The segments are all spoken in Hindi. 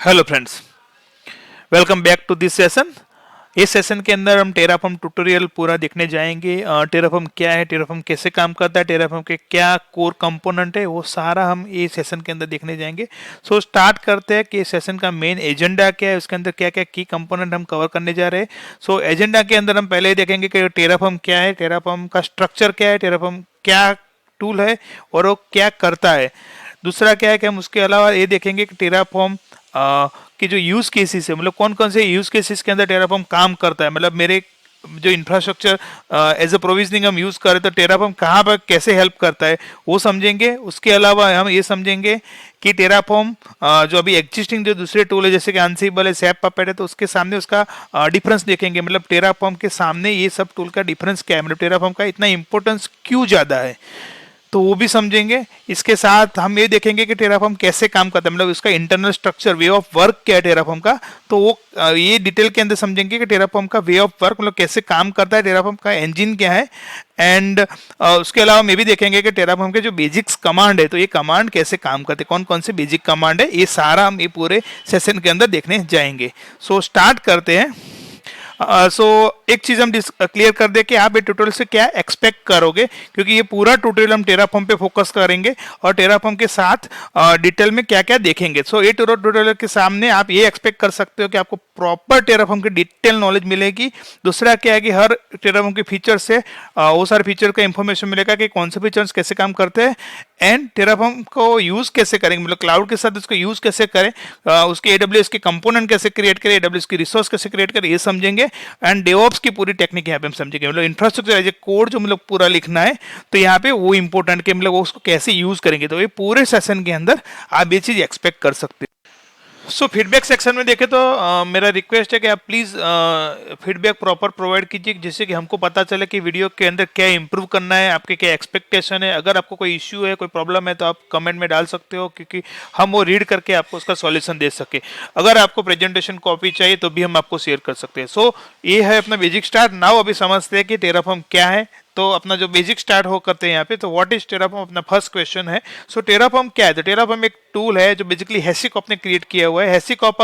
Hello friends, welcome back to this session. इस सेशन के अंदर हम टेराफॉर्म ट्यूटोरियल पूरा देखने जाएंगे। टेराफॉर्म क्या है, टेराफॉर्म कैसे काम करता है, टेराफॉर्म के क्या कोर कंपोनेंट है, वो सारा हम इस सेशन के अंदर देखने जाएंगे। सो स्टार्ट करते हैं कि सेशन का मेन एजेंडा क्या है, उसके अंदर क्या क्या की कंपोनेंट हम कवर करने जा रहे हैं। सो एजेंडा के अंदर हम पहले ही देखेंगे कि टेराफॉर्म क्या है, टेराफॉर्म का स्ट्रक्चर क्या है, टेराफॉर्म क्या टूल है और वो क्या करता है। दूसरा क्या है कि हम उसके अलावा ये देखेंगे कि टेराफॉर्म कि जो यूज केसेस है, मतलब कौन कौन से यूज केसेस के अंदर टेराफॉर्म काम करता है। मतलब मेरे जो इंफ्रास्ट्रक्चर एज अ प्रोविजनिंग हम यूज करें तो टेराफॉर्म कहाँ पर कैसे हेल्प करता है वो समझेंगे। उसके अलावा हम ये समझेंगे कि टेराफॉर्म जो अभी एग्जिस्टिंग जो दूसरे टूल है जैसे कि अनसिबल है, सैप पपेट है, तो उसके सामने उसका डिफरेंस देखेंगे। मतलब टेराफॉर्म के सामने ये सब टूल का डिफरेंस क्या है, मतलब टेराफॉर्म का इतना इंपॉर्टेंस क्यों ज्यादा है, तो वो भी समझेंगे। इसके साथ हम ये देखेंगे कि टेराफॉर्म कैसे काम करता है, मतलब इसका internal structure, way of work क्या है टेराफॉर्म का, तो वो ये डिटेल के अंदर समझेंगे कि टेराफॉर्म का वे ऑफ वर्क मतलब कैसे काम करता है, टेराफॉर्म का इंजन क्या है। एंड उसके अलावा मैं भी देखेंगे कि टेराफॉर्म के जो बेसिक्स कमांड है, तो ये कमांड कैसे काम करते हैं, कौन कौन से बेसिक कमांड है, ये सारा हम ये पूरे सेशन के अंदर देखने जाएंगे। सो स्टार्ट करते हैं। सो एक चीज हम क्लियर कर दे कि आप ये ट्यूटोरियल से क्या एक्सपेक्ट करोगे, क्योंकि ये पूरा ट्यूटोरियल हम टेराफॉर्म पे फोकस करेंगे और टेराफॉर्म के साथ डिटेल में क्या क्या देखेंगे। सो ये ट्यूटोरियल के सामने आप ये एक्सपेक्ट कर सकते हो कि आपको प्रॉपर टेराफॉर्म की डिटेल नॉलेज मिलेगी। दूसरा क्या है कि हर टेराफॉर्म के फीचर से वो सारे फीचर का इंफॉर्मेशन मिलेगा कि कौन से फीचर्स कैसे काम करते हैं एंड टेराफॉर्म को यूज कैसे करेंगे, मतलब क्लाउड के साथ उसको यूज कैसे करें, उसके एडब्ल्यूएस के कंपोनेंट कैसे क्रिएट करें, एडब्ल्यूएस की रिसोर्स कैसे क्रिएट करें, ये समझेंगे। एंड डेवऑप्स की पूरी टेक्निक यहाँ पे हम समझेंगे, मतलब इंफ्रास्ट्रक्चर एज ए कोड जो मतलब पूरा लिखना है, तो यहाँ पे वो इंपॉर्टेंट कि मतलब उसको कैसे यूज करेंगे। तो ये पूरे सेशन के अंदर आप ये चीज एक्सपेक्ट कर सकते हैं। सो फीडबैक सेक्शन में देखें तो मेरा रिक्वेस्ट है कि आप प्लीज़ फीडबैक प्रॉपर प्रोवाइड कीजिए, जिससे कि हमको पता चले कि वीडियो के अंदर क्या इंप्रूव करना है, आपके क्या एक्सपेक्टेशन है। अगर आपको कोई इश्यू है, कोई प्रॉब्लम है, तो आप कमेंट में डाल सकते हो, क्योंकि हम वो रीड करके आपको उसका सॉल्यूशन दे सके। अगर आपको प्रेजेंटेशन कॉपी चाहिए तो भी हम आपको शेयर कर सकते हैं। सो ये है अपना बेसिक स्टार्ट। नाउ अभी समझते हैं कि टेराफॉर्म क्या है। तो अपना जो बेसिक स्टार्ट हो करते हैं यहाँ पे, तो व्हाट इज टेराफॉर्म, अपना फर्स्ट क्वेश्चन है। सो टेराफॉर्म क्या है, तो टेराफॉर्म एक टूल है जो बेसिकली हैसिकॉप ने क्रिएट किया हुआ है। हैसिकॉप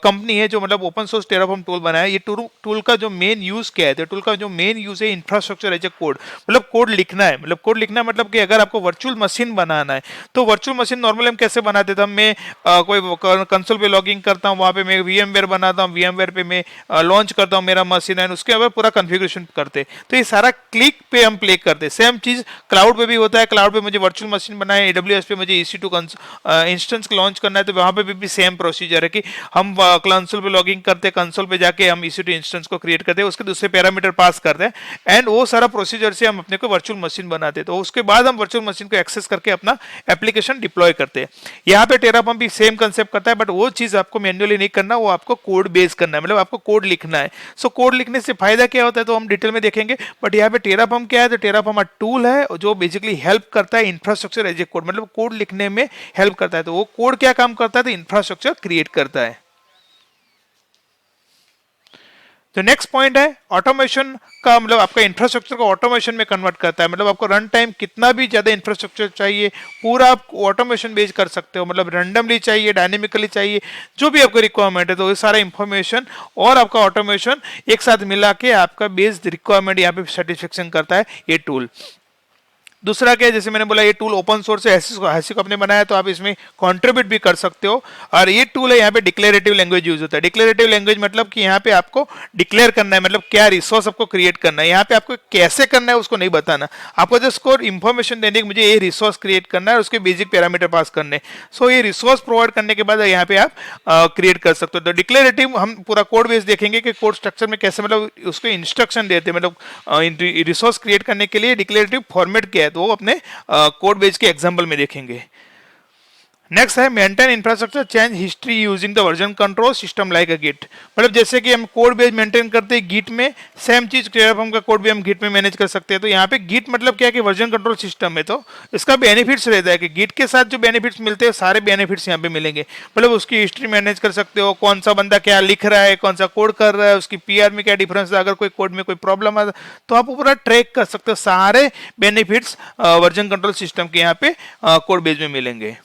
कंपनी है जो मतलब ओपन सोर्स टेराफॉर्म टूल बनाया है। ये टूल का जो मेन यूज क्या है, तो टूल का जो मेन यूज है इंफ्रास्ट्रक्चर एज ए कोड, मतलब कोड लिखना है। मतलब कोड लिखना मतलब कि अगर आपको वर्चुअल मशीन बनाना है, तो वर्चुअल मशीन नॉर्मली हम कैसे बनाते थे, मैं कोई कंसोल पे लॉगिंग करता हूँ, वहाँ पे मैं वीएमवेयर बनाता हूँ, वीएमवेयर पे मैं लॉन्च करता हूँ मेरा मशीन है, उसके बाद पूरा कॉन्फ़िगरेशन करते। तो ये सारा क्लिक पे हम प्ले करते हैं। सेम चीज क्लाउड पे भी होता है। क्लाउड पे मुझे वर्चुअल मशीन बनाए, एडब्ल्यूएस पे मुझे EC2 इंस्टेंस लॉन्च करना है, तो वहां पे भी सेम प्रोसीजर है कि हम कंसोल पे लॉगिंग करते हैं, कंसोल पे जाके हम EC2 इंस्टेंस को क्रिएट करते हैं, उसके दूसरे पैरामीटर पास करते हैं एंड वो सारा प्रोसीजर से हम अपने को वर्चुअल मशीन बनाते हैं। तो उसके बाद हम वर्चुअल मशीन को एक्सेस करके अपना एप्लीकेशन डिप्लॉय करते हैं। यहाँ पे टेराफॉर्म भी सेम कंसेप्ट करता है, बट वो चीज आपको मैन्युअली नहीं करना, वो आपको कोड बेस करना है, मतलब आपको कोड लिखना है। सो कोड लिखने से फायदा क्या होता है तो हम डिटेल में देखेंगे। बट यहाँ पे टेराफॉर्म क्या है, तो टेराफॉर्म टूल है जो बेसिकली हेल्प करता है इंफ्रास्ट्रक्चर एज ए कोड, मतलब कोड लिखने में हेल्प करता है। तो वो कोड क्या काम करता है, तो इंफ्रास्ट्रक्चर क्रिएट करता है। तो नेक्स्ट पॉइंट है ऑटोमेशन का, मतलब आपका इंफ्रास्ट्रक्चर को ऑटोमेशन में कन्वर्ट करता है। मतलब आपको रन टाइम कितना भी ज्यादा इंफ्रास्ट्रक्चर चाहिए, पूरा आप ऑटोमेशन बेस कर सकते हो, मतलब रैंडमली चाहिए, डायनेमिकली चाहिए, जो भी आपको रिक्वायरमेंट है, तो ये सारा इंफॉर्मेशन और आपका ऑटोमेशन एक साथ मिला के आपका बेस्ड रिक्वायरमेंट यहाँ पे सेटिस्फेक्शन करता है ये टूल। दूसरा क्या है, जैसे मैंने बोला ये टूल ओपन सोर्स है, हैसिकॉप ने बनाया, तो आप इसमें कंट्रीब्यूट भी कर सकते हो। और ये टूल है, यहाँ पे डिक्लेरेटिव लैंग्वेज यूज होता है। डिक्लेरेटिव लैंग्वेज मतलब कि यहाँ पे आपको डिक्लेयर करना है, मतलब क्या रिसोर्स आपको क्रिएट करना है। यहाँ पे आपको कैसे करना है उसको नहीं बताना, आपको जस्ट कोड इंफॉर्मेशन देने की मुझे ये रिसोर्स क्रिएट करना है और उसके बेसिक पैरामीटर पास करने। सो ये रिसोर्स प्रोवाइड करने के बाद यहाँ पे आप क्रिएट कर सकते हो। तो डिक्लेरेटिव हम पूरा कोड बेस देखेंगे कि कोड स्ट्रक्चर में कैसे, मतलब उसको इंस्ट्रक्शन देते हैं, मतलब रिसोर्स क्रिएट करने के लिए डिक्लेरेटिव फॉर्मेट क्या है, तो वो अपने कोड बेस के एग्जांपल में देखेंगे। नेक्स्ट है maintain infrastructure change history using the version control system like a Git, मतलब जैसे कि हम कोड बेस मेंटेन करते हैं गिट में, सेम चीज टेराफॉर्म का कोड भी हम गिट में मैनेज कर सकते हैं। तो यहाँ पे गिट मतलब क्या है कि वर्जन कंट्रोल सिस्टम है, तो इसका बेनिफिट्स रहता है कि गिट के साथ जो बेनिफिट्स मिलते हैं सारे बेनिफिट्स यहाँ पे मिलेंगे। मतलब उसकी हिस्ट्री मैनेज कर सकते हो, कौन सा बंदा क्या लिख रहा है, कौन सा कोड कर रहा है, उसकी PR में क्या डिफरेंस है, अगर कोई कोड में कोई प्रॉब्लम है तो आप पूरा ट्रैक कर सकते हो। सारे बेनिफिट्स वर्जन कंट्रोल सिस्टम के यहाँ पे कोड बेस में मिलेंगे।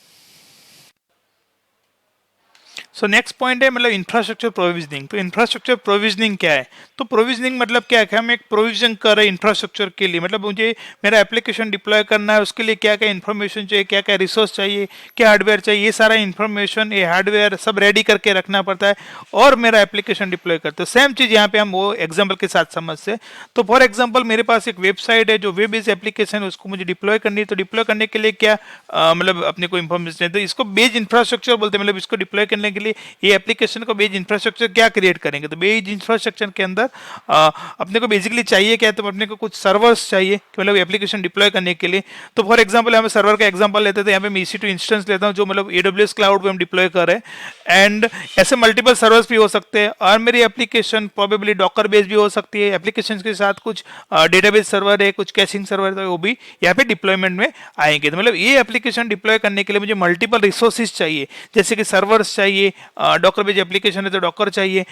सो नेक्स्ट पॉइंट है मतलब इंफ्रास्ट्रक्चर प्रोविजनिंग। तो इंफ्रास्ट्रक्चर प्रोविजनिंग क्या है? तो प्रोविजनिंग मतलब क्या है कि हम एक प्रोविजन कर रहे हैं इंफ्रास्ट्रक्चर के लिए, मतलब मुझे मेरा एप्लीकेशन डिप्लॉय करना है, उसके लिए क्या क्या इन्फॉर्मेशन चाहिए, क्या क्या रिसोर्स चाहिए, क्या हार्डवेयर चाहिए, ये सारा इन्फॉर्मेशन, ये हार्डवेयर सब रेडी करके रखना पड़ता है और मेरा एप्लीकेशन डिप्लॉय करते हैं। सेम चीज़ यहाँ पे हम वो एग्जाम्पल के साथ समझते हैं। तो फॉर एग्जाम्पल मेरे पास एक वेबसाइट है जो वेब बेस्ड एप्लीकेशन है, उसको मुझे डिप्लॉय करनी है। तो डिप्लॉय करने के लिए क्या मतलब अपने को इन्फॉर्मेशन है, तो इसको बेज इंफ्रास्ट्रक्चर बोलते हैं। मतलब इसको डिप्लॉय करने के लिए ये एप्लीकेशन को बेज इंफ्रास्ट्रक्चर क्या क्रिएट करेंगे, तो बेज इंफ्रास्ट्रक्चर के अंदर अपने को बेसिकली चाहिए क्या है, तो अपने को कुछ सर्वर्स चाहिए मतलब एप्लीकेशन डिप्लॉय करने के लिए। तो फॉर एग्जांपल हम सर्वर का एग्जांपल लेते थे, यहाँ पे मैं EC2 इंस्टेंस लेता हूँ जो मतलब AWS क्लाउड पे हम डिप्लॉय कर रहे हैं, एंड ऐसे मल्टीपल सर्वर्स भी हो सकते हैं। और मेरी एप्लीकेशन प्रोबेबली डॉकर बेस भी हो सकती है, एप्लीकेशन के साथ कुछ डेटाबेस सर्वर है, कुछ कैशिंग सर्वर है, वो भी यहाँ पे डिप्लॉयमेंट में आएंगे। तो मतलब ये एप्लीकेशन डिप्लॉय करने के लिए मुझे मल्टीपल रिसोर्सेज चाहिए, जैसे कि सर्वर्स चाहिए, डॉकर बेस एप्लीकेशन है तो डॉकर चाहिए,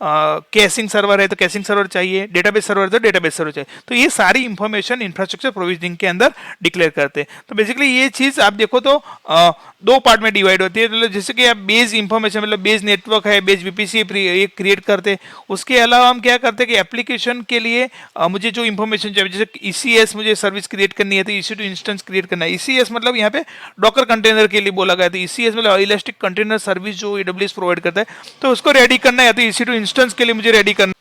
कैशिंग सर्वर है तो कैशिंग सर्वर चाहिए, डेटाबेस सर्वर है तो डेटाबेस सर्वर चाहिए। तो ये सारी इंफॉर्मेशन इंफ्रास्ट्रक्चर प्रोविजनिंग के अंदर डिक्लेयर करते हैं। तो बेसिकली ये चीज आप देखो तो दो पार्ट में डिवाइड होती है। मतलब जैसे कि आप बेस इंफॉर्मेशन मतलब बेस नेटवर्क है, बेस VPC क्रिएट करते हैं। उसके अलावा हम क्या करते हैं कि एप्लीकेशन के लिए मुझे जो इंफॉर्मेशन चाहिए, जैसे ECS मुझे सर्विस क्रिएट करनी है तो EC2 इंस्टेंस क्रिएट करना है। ECS मतलब यहाँ पे डॉकर कंटेनर के लिए बोला गया था। ECS मतलब इलास्टिक कंटेनर सर्विस जो AWS प्रोवाइड करता है, तो उसको रेडी करना है, तो EC2 इंस्टेंस के लिए मुझे रेडी करना।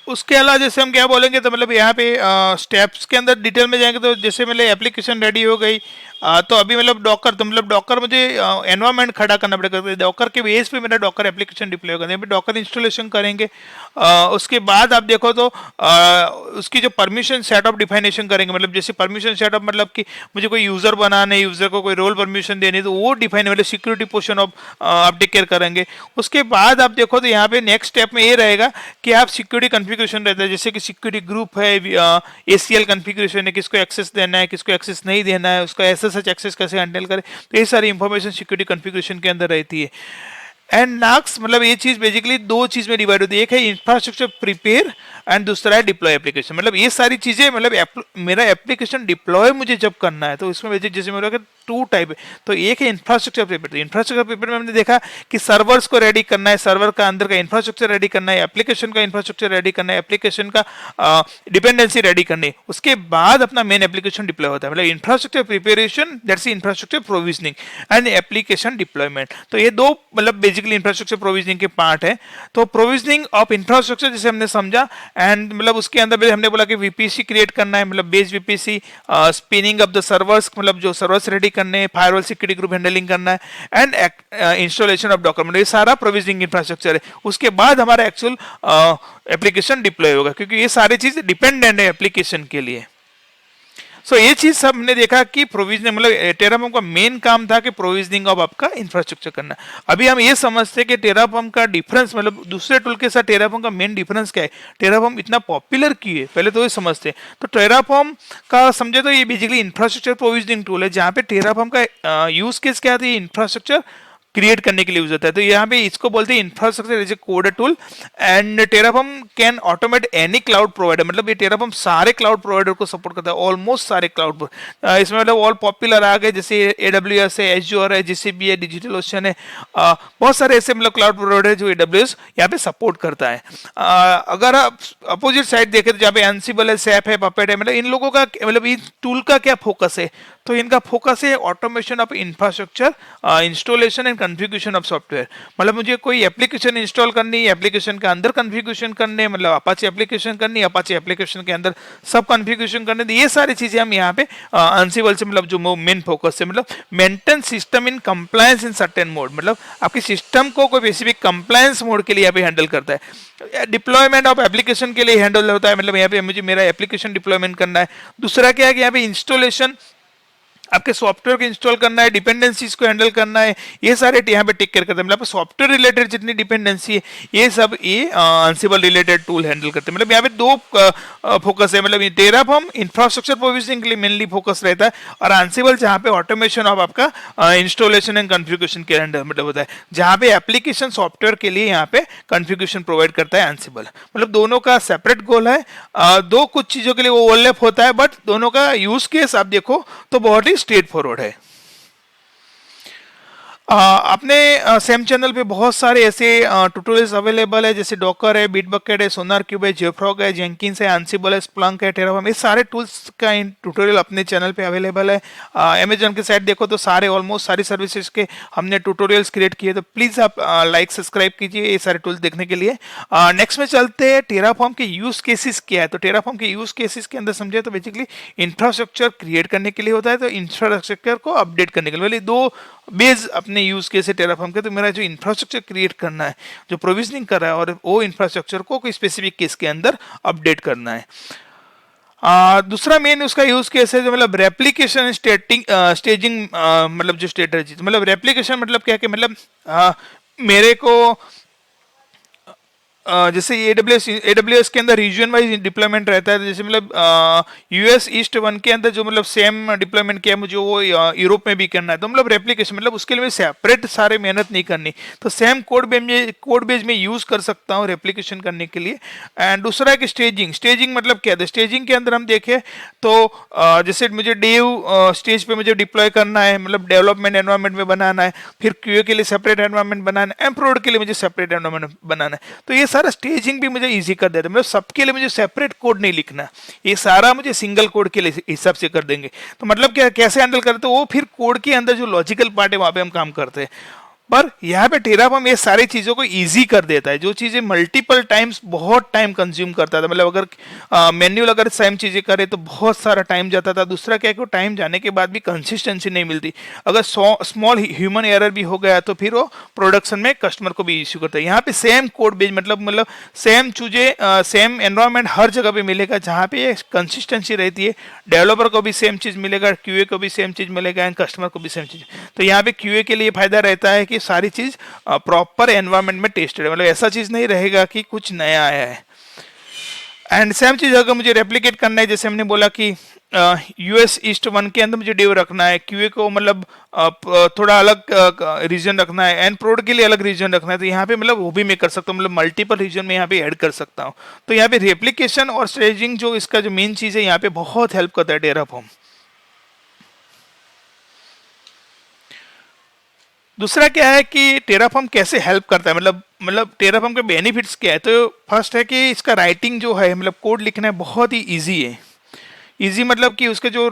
उसके अलावा जैसे हम क्या बोलेंगे तो मतलब यहाँ पे स्टेप्स के अंदर डिटेल में जाएंगे तो जैसे मतलब एप्लीकेशन रेडी हो गई, तो अभी मतलब डॉकर, तो मतलब डॉकर मुझे एनवायरनमेंट खड़ा करना पड़ेगा। डॉकर के बेस पे मेरा डॉकर एप्लीकेशन डिप्लॉय करना है, डॉकर इंस्टॉलेशन करेंगे। उसके बाद आप देखो तो उसकी जो परमिशन सेटअप डिफाइनेशन करेंगे, मतलब जैसे परमिशन सेटअप मतलब कि मुझे कोई यूजर बनाना है, यूजर को कोई रोल परमिशन देनी है तो वो डिफाइन मतलब सिक्योरिटी पोर्शन ऑफ आप टेक केयर करेंगे। उसके बाद आप देखो तो यहाँ पे नेक्स्ट स्टेप में ये रहेगा कि आप सिक्योरिटी कॉन्फ़िगरेशन रहता है, जैसे कि सिक्योरिटी ग्रुप है, ACL कॉन्फ़िगरेशन है, किसको एक्सेस देना है, किसको एक्सेस नहीं देना है, उसका SSH एक्सेस कैसे हैंडल करें, तो ये सारी इंफॉर्मेशन सिक्योरिटी कॉन्फ़िगरेशन के अंदर रहती है। एंड नेक्स्ट मतलब ये चीज बेसिकली दो चीज में डिवाइड होती है, एक है इंफ्रास्ट्रक्चर प्रिपेयर एंड दूसरा है डिप्लॉय एप्लीकेशन। मतलब ये सारी चीजें मतलब मेरा एप्लीकेशन डिप्लॉय मुझे जब करना है तो इसमें बेसिक जैसे मेरा टू टाइप है। तो एक है इंफ्रास्ट्रक्चर प्रिपेयर। तो इंफ्रास्ट्रक्चर प्रिपेयर में हमने देखा कि सर्वर्स को रेडी करना है, सर्वर का अंदर का इंफ्रास्ट्रक्चर रेडी करना है, एप्लीकेशन का इंफ्रास्ट्रक्चर रेडी करना है, एप्लीकेशन का डिपेंडेंसी रेडी करनी है, उसके बाद अपना मेन एप्लीकेशन डिप्लॉय होता है। मतलब infrastructure preparation that's infrastructure provisioning and application deployment. तो ये दो मतलब बेसिकली इंफ्रास्ट्रक्चर प्रोविजनिंग के पार्ट है। तो प्रोविजनिंग ऑफ इंफ्रास्ट्रक्चर जैसे हमने समझा, एंड मतलब उसके अंदर हमने बोला कि VPC क्रिएट करना है, मतलब base VPC, spinning of the servers मतलब जो सर्वर्स रेडी करने, फायरवॉल सिक्योरिटी ग्रुप हैंडलिंग करना है, एंड इंस्टॉलेशन ऑफ डॉकर, मतलब ये सारा प्रोविजनिंग इंफ्रास्ट्रक्चर है। उसके बाद हमारा एक्चुअल एप्लीकेशन डिप्लॉय होगा, क्योंकि ये सारी चीज डिपेंडेंट है एप्लीकेशन के लिए। सो ये चीज सब हमने देखा कि प्रोविजनिंग मतलब टेराफॉर्म का मेन काम था कि प्रोविजनिंग ऑफ आपका इंफ्रास्ट्रक्चर करना। अभी हम ये समझते हैं कि टेराफॉर्म का डिफरेंस मतलब दूसरे टूल के साथ टेराफॉर्म का मेन डिफरेंस क्या है, टेराफॉर्म इतना पॉपुलर क्यों है, पहले तो ये समझते हैं। तो टेराफॉर्म का समझे तो ये बेसिकली इंफ्रास्ट्रक्चर प्रोविजनिंग टूल है, जहाँ पे टेराफॉर्म का यूज केस क्या था, इंफ्रास्ट्रक्चर क्रिएट करने के लिए यूज होता है। तो यहाँ पे इसको बोलते हैं infrastructure as a code tool, and Terraform can automate any cloud provider. मतलब ये टेराफॉर्म सारे क्लाउड प्रोवाइडर को सपोर्ट करता है, ऑलमोस्ट सारे क्लाउड। इसमें मतलब ऑल पॉपुलर आ गए, जैसे AWS है, Azure है, GCP है, डिजिटल ओशन है, बहुत सारे ऐसे मतलब क्लाउड प्रोवाइडर जो AWS यहाँ पे सपोर्ट करता है। अगर आप अपोजिट साइड देखें तो जहाँ पे एनसिबल है, सैप है, पपेट है, मतलब इन लोगों का मतलब इस टूल का क्या फोकस है, तो इनका फोकस है automation of infrastructure, installation and configuration of software. मतलब मुझे कोई एप्लीकेशन इंस्टॉल करनी है, एप्लीकेशन के अंदर कॉन्फ़िगरेशन करने, मतलब अपाचे एप्लीकेशन करनी है, अपाचे एप्लीकेशन के अंदर सब कॉन्फ़िगरेशन करने, तो ये सारी चीजें हम यहाँ पे अंसिबल से मतलब जो मेन फोकस है, मतलब maintain system in compliance in certain mode. मतलब आपके सिस्टम को कोई स्पेसिफिक कंप्लायंस मोड के लिए यहाँ पे हैंडल करता है। डिप्लॉयमेंट ऑफ एप्लीकेशन के लिए हैंडल होता है, मतलब यहाँ पे मुझे मेरा एप्लीकेशन डिप्लॉयमेंट करना है। दूसरा क्या है कि यहाँ पे इंस्टॉलेशन आपके सॉफ्टवेयर को इंस्टॉल करना है, डिपेंडेंसीज को हैंडल करना है, ये सारे यहाँ पे टेक केयर करते हैं। मतलब सॉफ्टवेयर रिलेटेड जितनी डिपेंडेंसी है ये सब ये अंसिबल रिलेटेड टूल हैंडल करते हैं। मतलब यहाँ पे दो फोकस है, मतलब टेराफॉर्म इंफ्रास्ट्रक्चर प्रोविजनिंग के लिए मेनली फोकस रहता है, और अंसिबल जहाँ पे ऑटोमेशन ऑफ आपका इंस्टॉलेशन एंड कॉन्फ़िगरेशन के अंडर मतलब होता है, जहाँ पे एप्लीकेशन सॉफ्टवेयर के लिए यहाँ पे कॉन्फ़िगरेशन प्रोवाइड करता है अंसिबल। मतलब दोनों का सेपरेट गोल है, दो कुछ चीजों के लिए वो ओवरलैप होता है, बट दोनों का यूज केस आप देखो तो बहुत ही स्ट्रेट फॉरवर्ड है। अपने सेम चैनल पे बहुत सारे ऐसे ट्यूटोरियल्स अवेलेबल है, जैसे डॉकर है, बिटबकेट है, सोनार क्यूब है, जेफ्रॉग है, जेंकिंस है, एंसिबल है, स्प्लंक है, टेराफॉर्म, ये सारे टूल्स का ट्यूटोरियल अपने चैनल पे अवेलेबल है। अमेजन की साइट देखो तो सारे ऑलमोस्ट सारी सर्विसेज के हमने ट्यूटोरियल्स क्रिएट किए, तो प्लीज़ आप लाइक सब्सक्राइब कीजिए ये सारे टूल्स देखने के लिए। नेक्स्ट में चलते हैं, टेराफॉर्म के यूज केसेस क्या है। तो टेराफॉर्म के यूज केसेस के अंदर समझे तो बेसिकली इंफ्रास्ट्रक्चर क्रिएट करने के लिए होता है, तो इंफ्रास्ट्रक्चर को अपडेट करने के लिए दो बेस अपने यूज केस है टेराफॉर्म के। तो मेरा जो इंफ्रास्ट्रक्चर क्रिएट करना है, जो प्रोविजनिंग कर रहा है, और वो इंफ्रास्ट्रक्चर को कोई स्पेसिफिक केस के अंदर अपडेट करना है। दूसरा मेन उसका यूज केस है जो मतलब रेप्लिकेशन स्टेजिंग, मतलब जो स्ट्रेटजी, मतलब रेप्लिकेशन मतलब क्या कि मतलब मेरे को जैसे AWS के अंदर रीजन वाइज डिप्लॉयमेंट रहता है, जैसे मतलब US ईस्ट 1 के अंदर जो मतलब सेम डिप्लॉयमेंट किया मुझे वो यूरोप में भी करना है, तो मतलब रेप्लिकेशन मतलब उसके लिए सेपरेट सारे मेहनत नहीं करनी, तो सेम कोड बेस में यूज कर सकता हूँ रेप्लिकेशन करने के लिए। एंड दूसरा है कि स्टेजिंग मतलब क्या है। स्टेजिंग के अंदर हम देखें तो जैसे मुझे डेव स्टेज पे मुझे डिप्लॉय करना है, मतलब डेवलपमेंट एनवायरनमेंट में बनाना है, फिर QA के लिए सेपरेट एनवायरनमेंट बनाना है, एंड प्रोडक्ट के लिए मुझे सेपरेट एनवायरनमेंट बनाना है। तो ये सारा स्टेजिंग भी मुझे इजी कर देता है, मतलब सबके लिए मुझे सेपरेट कोड नहीं लिखना, ये सारा मुझे सिंगल कोड के लिए हिसाब से कर देंगे। तो मतलब क्या, कैसे हैंडल करते हैं वो, फिर कोड के अंदर जो लॉजिकल पार्ट है वहां पे हम काम करते हैं। पर यहाँ पे टेराफॉर्म ये सारी चीज़ों को इजी कर देता है, जो चीज़ें मल्टीपल टाइम्स बहुत टाइम कंज्यूम करता था, मतलब अगर मैन्युअल अगर सेम चीज़ें करे तो बहुत सारा टाइम जाता था। दूसरा क्या है कि टाइम जाने के बाद भी कंसिस्टेंसी नहीं मिलती, अगर स्मॉल ह्यूमन एरर भी हो गया तो फिर वो प्रोडक्शन में कस्टमर को भी इश्यू करता है। यहाँ पे सेम कोड बेस मतलब सेम चीज़ें सेम एनवायरनमेंट हर जगह पे मिलेगा, जहाँ पे कंसिस्टेंसी रहती है, डेवलपर को भी सेम चीज़ मिलेगा, QA को भी सेम चीज़ मिलेगा, एंड कस्टमर को भी सेम चीज़। तो यहाँ पे QA के लिए फायदा रहता है कि सारी चीज प्रॉपर एनवायरनमेंट में टेस्टेड है, मतलब ऐसा चीज नहीं रहेगा कि कुछ नया आया है। एंड सेम चीज अगर मुझे रेप्लिकेट करना है, जैसे हमने बोला कि US ईस्ट 1 के अंदर मुझे डेव रखना है, QA को मतलब थोड़ा अलग रीजन रखना है, एंड प्रोड के लिए अलग रीजन रखना है, तो यहाँ पे मतलब वो भी मैं कर सकता हूँ, मतलब मल्टीपल रीजन में यहाँ पे ऐड कर सकता हूँ। तो यहाँ पे रेप्लिकेशन और स्टेजिंग जो इसका जो मेन चीज है यहाँ पे बहुत हेल्प करता है टेराफॉर्म। दूसरा क्या है कि टेराफॉर्म कैसे हेल्प करता है, मतलब टेराफॉर्म के बेनिफिट्स क्या है। तो फर्स्ट है कि इसका राइटिंग जो है, मतलब कोड लिखना है बहुत ही इजी है। इजी मतलब कि उसके जो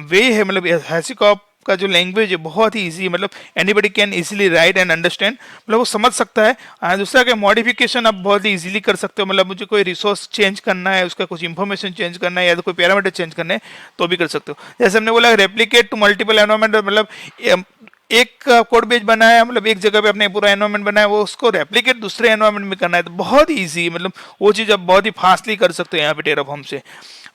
वे है, मतलब हैसीकॉप का जो लैंग्वेज है बहुत ही इजी है, मतलब anybody can easily right and understand, मतलब वो समझ सकता है। दूसरा क्या, मॉडिफिकेशन आप बहुत ही इजीली कर सकते हो, मतलब मुझे कोई रिसोर्स चेंज करना है, उसका कुछ इंफॉर्मेशन चेंज करना है, या तो कोई पैरामीटर चेंज करना है तो भी कर सकते हो। जैसे हमने बोला रेप्लिकेट टू मल्टीपल एनवायरमेंट, मतलब एक कोड बेस बनाया, मतलब एक जगह पे अपने पूरा एनवायरनमेंट बनाया, वो उसको रेप्लिकेट दूसरे एनवायरनमेंट में करना है तो बहुत ही ईजी, मतलब वो चीज़ आप बहुत ही फास्टली कर सकते हो यहाँ पे टेराफॉर्म से।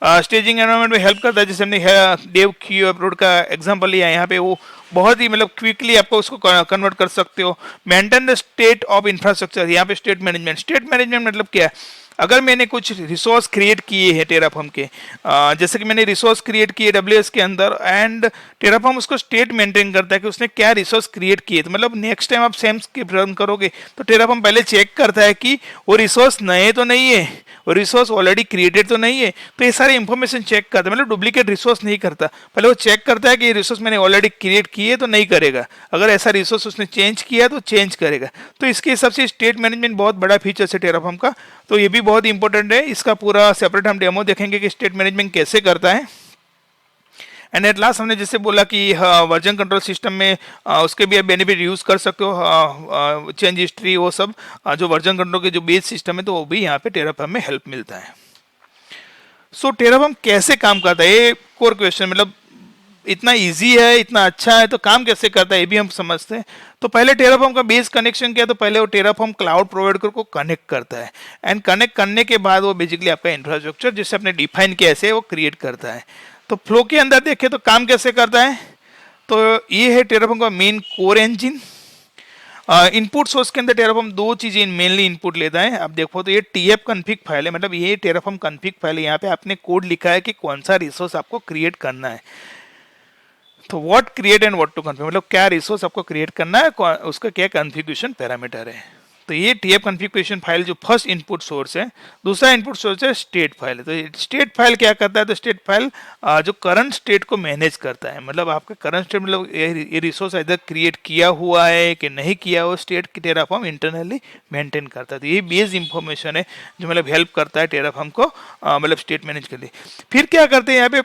स्टेजिंग एनवायरनमेंट में हेल्प करता है, जैसे हमने डेव क्यू अपलोड का एग्जांपल लिया है यहाँ पे, वो बहुत ही मतलब क्विकली आपको उसको कन्वर्ट कर सकते हो। Maintain the state of infrastructure, यहाँ पे स्टेट मैनेजमेंट मतलब क्या है, अगर मैंने कुछ रिसोर्स क्रिएट किए हैं टेराफॉर्म के, जैसे कि मैंने रिसोर्स क्रिएट किए AWS के अंदर, एंड टेराफॉर्म उसको स्टेट मेंटेन करता है कि उसने क्या रिसोर्स क्रिएट किए, तो मतलब नेक्स्ट टाइम आप सेम स्क्रिप्ट रन करोगे तो टेराफॉर्म पहले चेक करता है कि वो रिसोर्स नए तो नहीं है, वो रिसोर्स ऑलरेडी क्रिएटेड तो नहीं है, तो ये सारी इंफॉर्मेशन चेक करता है, मतलब डुप्लीकेट रिसोर्स नहीं करता, पहले वो चेक करता है कि ये रिसोर्स मैंने ऑलरेडी क्रिएट किए तो नहीं करेगा, अगर ऐसा रिसोर्स उसने चेंज किया तो चेंज करेगा। तो इसके हिसाब से स्टेट मैनेजमेंट बहुत बड़ा फीचर है टेराफॉर्म का, तो ये भी बहुत इंपॉर्टेंट है। इसका पूरा सेपरेट हम डेमो देखेंगे कि स्टेट मैनेजमेंट कैसे करता है। एंड एट लास्ट हमने जैसे बोला कि वर्जन कंट्रोल सिस्टम में उसके भी बेनिफिट यूज़ कर सकते हो, चेंज हिस्ट्री वो सब, जो वर्जन कंट्रोल के जो बेस सिस्टम है तो वो भी यहाँ पे टेराफॉर्म में हेल्प मिलता है। सो टेराफॉर्म कैसे काम करता है, ये कोर क्वेश्चन, मतलब इतना इजी है, इतना अच्छा है, तो काम कैसे करता है ये भी हम समझते हैं। तो पहले टेराफॉर्म का बेस कनेक्शन क्या है, तो पहले वो टेराफॉर्म क्लाउड प्रोवाइडर को कनेक्ट करता है, एंड कनेक्ट करने के बाद वो बेसिकली आपका इंफ्रास्ट्रक्चर जिसे आपने डिफाइन किया ऐसे वो क्रिएट करता है। तो फ्लो के अंदर देखें तो काम कैसे करता है, तो ये है टेराफॉर्म का main core engine. Input source के अंदर टेराफॉर्म दो चीजें मेनली इनपुट लेता है। आप देखो तो ये TF कॉन्फ़िग फाइल है, मतलब ये टेराफॉर्म कॉन्फ़िग फाइल है, यहाँ पे आपने कोड लिखा है कि कौन सा रिसोर्स आपको क्रिएट करना है। तो what create and what to configure, मतलब क्या रिसोर्स आपको क्रिएट करना है, उसका क्या कॉन्फ़िगरेशन पैरामीटर है। तो ये टीएफ कॉन्फ़िगरेशन फाइल जो फर्स्ट इनपुट सोर्स है। दूसरा इनपुट सोर्स है स्टेट फाइल है। तो स्टेट फाइल क्या करता है, तो स्टेट फाइल जो करंट स्टेट को मैनेज करता है, मतलब आपका करंट स्टेट मतलब ये रिसोर्स इधर क्रिएट किया हुआ है कि नहीं किया हुआ, स्टेट की टेराफॉर्म इंटरनली मेंटेन करता है। तो ये बेस इंफॉर्मेशन है जो मतलब हेल्प करता है टेराफॉर्म को मतलब स्टेट मैनेज के लिए। फिर क्या करते हैं यहाँ पे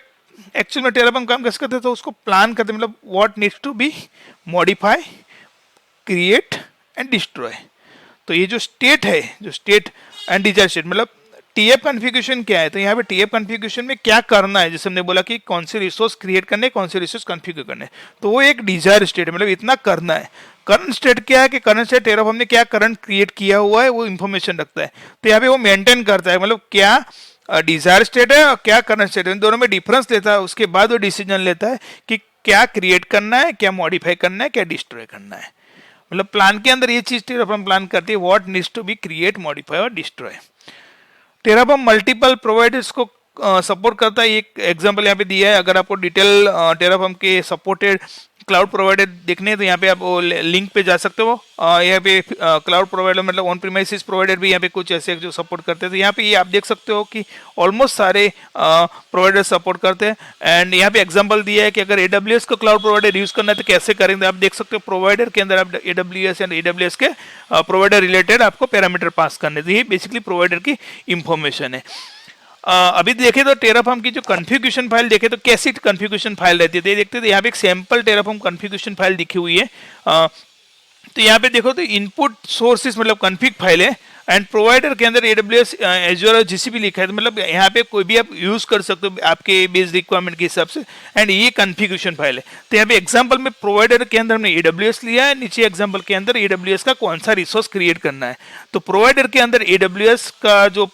एक्चुअल में टेराफॉर्म काम कैसे करते हैं, तो उसको प्लान करते हैं, मतलब what needs to be modify, create and destroy. तो ये जो स्टेट है, जो स्टेट एंड डिजायर स्टेट, मतलब टीएफ कॉन्फ़िगरेशन क्या है, तो यहाँ पे टीएफ कॉन्फ़िगरेशन में क्या करना है, जैसे हमने बोला कि कौन से रिसोर्स क्रिएट करने, कौन से रिसोर्स कॉन्फ़िगर करने, तो वो एक डिजायर स्टेट है, मतलब इतना करना है। करंट स्टेट क्या है कि करंट स्टेट टेराफॉर्म ने क्या करंट क्रिएट किया हुआ है वो इंफॉर्मेशन रखता है, तो यहाँ पे वो मेंटेन करता है, मतलब क्या डिजायर स्टेट है और क्या करंट स्टेट है, इन दोनों में डिफरेंस लेता है, उसके बाद वो डिसीजन लेता है कि क्या क्रिएट करना है, क्या मॉडिफाई करना है, क्या डिस्ट्रॉय करना है। मतलब प्लान के अंदर ये चीज टेराफॉर्म प्लान करती है, what needs to be create, modify और डिस्ट्रॉय। टेराफॉर्म मल्टीपल प्रोवाइडर्स को सपोर्ट करता है। एक एग्जांपल यहाँ पे दिया है, अगर आपको डिटेल टेराफॉर्म के सपोर्टेड क्लाउड प्रोवाइडर देखने हैं तो यहाँ पे आप लिंक पे जा सकते हो। यहाँ पे क्लाउड प्रोवाइडर मतलब ऑन प्रीमाइसेस प्रोवाइडर भी यहाँ पे कुछ ऐसे जो सपोर्ट करते हैं, तो यहाँ पे ये आप देख सकते हो कि ऑलमोस्ट सारे प्रोवाइडर सपोर्ट करते हैं। एंड यहाँ पे एग्जांपल दिया है कि अगर AWS को क्लाउड प्रोवाइडर यूज करना है तो कैसे करेंगे, आप देख सकते हो प्रोवाइडर के अंदर आप AWS एंड AWS के प्रोवाइडर रिलेटेड आपको पैरामीटर पास करने, तो ये बेसिकली प्रोवाइडर की इंफॉर्मेशन है। अभी देखें तो टेराफॉर्म की जो कॉन्फ़िगरेशन फाइल देखें तो कैसी कॉन्फ़िगरेशन फाइल रहती है, तो ये देखते हैं यहाँ पे एक सैंपल टेराफॉर्म कॉन्फ़िगरेशन फाइल दिखी हुई है। तो यहाँ पे देखो तो इनपुट सोर्सेस मतलब कॉन्फ़िग फाइल है एंड प्रोवाइडर के अंदर AWS, Azure और GCP लिखा है, तो मतलब यहाँ पे कोई भी आप यूज कर सकते हो आपके बेस रिक्वायरमेंट के हिसाब से। एंड ये कॉन्फ़िगरेशन फाइल है, तो यहाँ पे एग्जांपल में प्रोवाइडर के अंदर हमने AWS लिया है, नीचे एग्जांपल के अंदर AWS का कौन सा रिसोर्स क्रिएट करना है। तो प्रोवाइडर के अंदर AWS का जो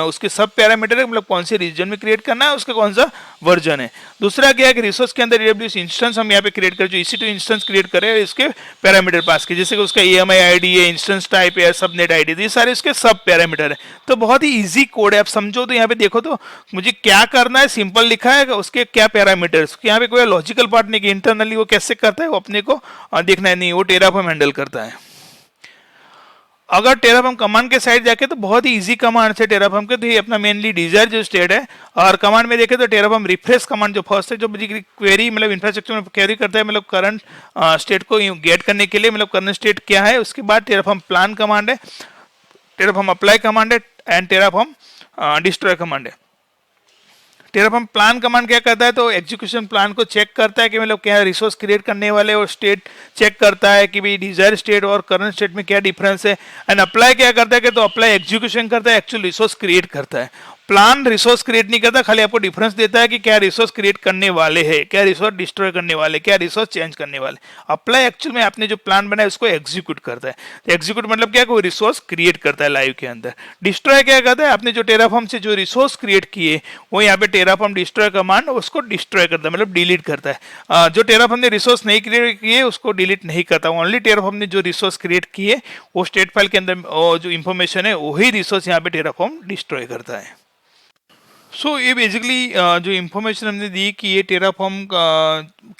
उसके सब पैरामीटर है, मतलब कौन से रीजन में क्रिएट करना है, उसका कौन सा वर्जन है। दूसरा क्या है कि रिसोर्स के अंदर AWS इंस्टेंस हम यहाँ पे क्रिएट करें, जो EC2 इंस्टेंस क्रिएट करें, इसके पैरामीटर पास किए, जैसे कि उसका EMI ID है, इंस्टेंस टाइप है, सबनेट ID, ये सारे उसके सब पैरामीटर है। तो बहुत ही इजी कोड है, आप समझो तो यहाँ पे देखो तो मुझे क्या करना है, सिंपल लिखा है, उसके क्या पैरामीटर्स, यहाँ पे कोई लॉजिकल पार्ट नहीं कि इंटरनली वो कैसे करता है, वो अपने को देखना है नहीं, वो टेराफॉर्म हैंडल करता है। अगर टेराफॉर्म कमांड के साइड जाके तो बहुत ही इजी कमांड है टेराफॉर्म के, तो ये अपना मेनली डिजायर जो स्टेट है। और कमांड में देखें तो टेराफॉर्म रिफ्रेश कमांड जो फर्स्ट है, जो क्वेरी मतलब इंफ्रास्ट्रक्चर में क्वेरी करता है, मतलब करंट स्टेट को गेट करने के लिए, मतलब करंट स्टेट क्या है। उसके बाद टेराफॉर्म प्लान कमांड है, टेराफॉर्म अप्लाई कमांड है एंड टेराफॉर्म डिस्ट्रॉय कमांड है। टेराफॉर्म प्लान कमांड क्या करता है, तो एग्जीक्यूशन प्लान को चेक करता है कि मतलब क्या रिसोर्स क्रिएट करने वाले, और स्टेट चेक करता है कि भाई डिजायर स्टेट और करंट स्टेट में क्या डिफरेंस है। एंड अप्लाई क्या करता है कि तो अप्लाई एग्जीक्यूशन करता है, एक्चुअल रिसोर्स क्रिएट करता है। प्लान रिसोर्स क्रिएट नहीं करता, खाली आपको डिफरेंस देता है कि क्या रिसोर्स क्रिएट करने वाले हैं, क्या रिसोर्स डिस्ट्रॉय करने वाले, क्या रिसोर्स चेंज करने वाले। अप्लाई एक्चुअल में आपने जो प्लान बनाया उसको एग्जीक्यूट करता है। तो एग्जीक्यूट मतलब क्या, कोई रिसोर्स क्रिएट करता है लाइव के अंदर। डिस्ट्रॉय क्या करता है, आपने जो टेराफॉर्म से जो रिसोर्स क्रिएट किए वो यहाँ पे टेराफॉर्म डिस्ट्रॉय कमांड उसको डिस्ट्रॉय करता है, मतलब डिलीट करता है। जो टेराफॉर्म ने रिसोर्स नहीं क्रिएट किए उसको डिलीट नहीं करता, ओनली टेराफॉर्म ने जो रिसोर्स क्रिएट किए वो स्टेट फाइल के अंदर जो इंफॉर्मेशन है वही रिसोर्स यहाँ पे टेराफॉर्म डिस्ट्रॉय करता है। सो ये बेसिकली जो इन्फॉर्मेशन हमने दी कि ये टेराफॉर्म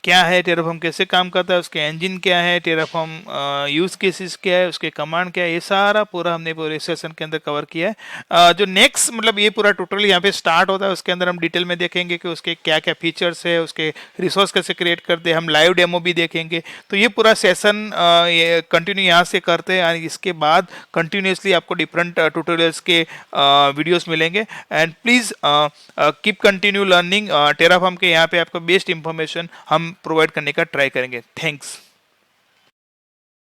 क्या है, टेराफॉर्म कैसे काम करता है, उसके इंजन क्या है, टेराफॉर्म यूज केसेस क्या है, उसके कमांड क्या है, ये सारा पूरा हमने पूरे सेशन के अंदर कवर किया है। जो नेक्स्ट मतलब ये पूरा टोटल यहाँ पे स्टार्ट होता है, उसके अंदर हम डिटेल में देखेंगे कि उसके क्या क्या फीचर्स है, उसके रिसोर्स कैसे क्रिएट करते हैं, हम लाइव डेमो भी देखेंगे। तो ये पूरा सेशन ये कंटिन्यू यहाँ से करते हैं, इसके बाद कंटिन्यूसली आपको डिफरेंट ट्यूटोरियल्स के वीडियोस मिलेंगे। And please keep continue learning. Terraform के यहाँ पे आपको बेस्ट इंफॉर्मेशन हम प्रोवाइड करने का ट्राई करेंगे। थैंक्स।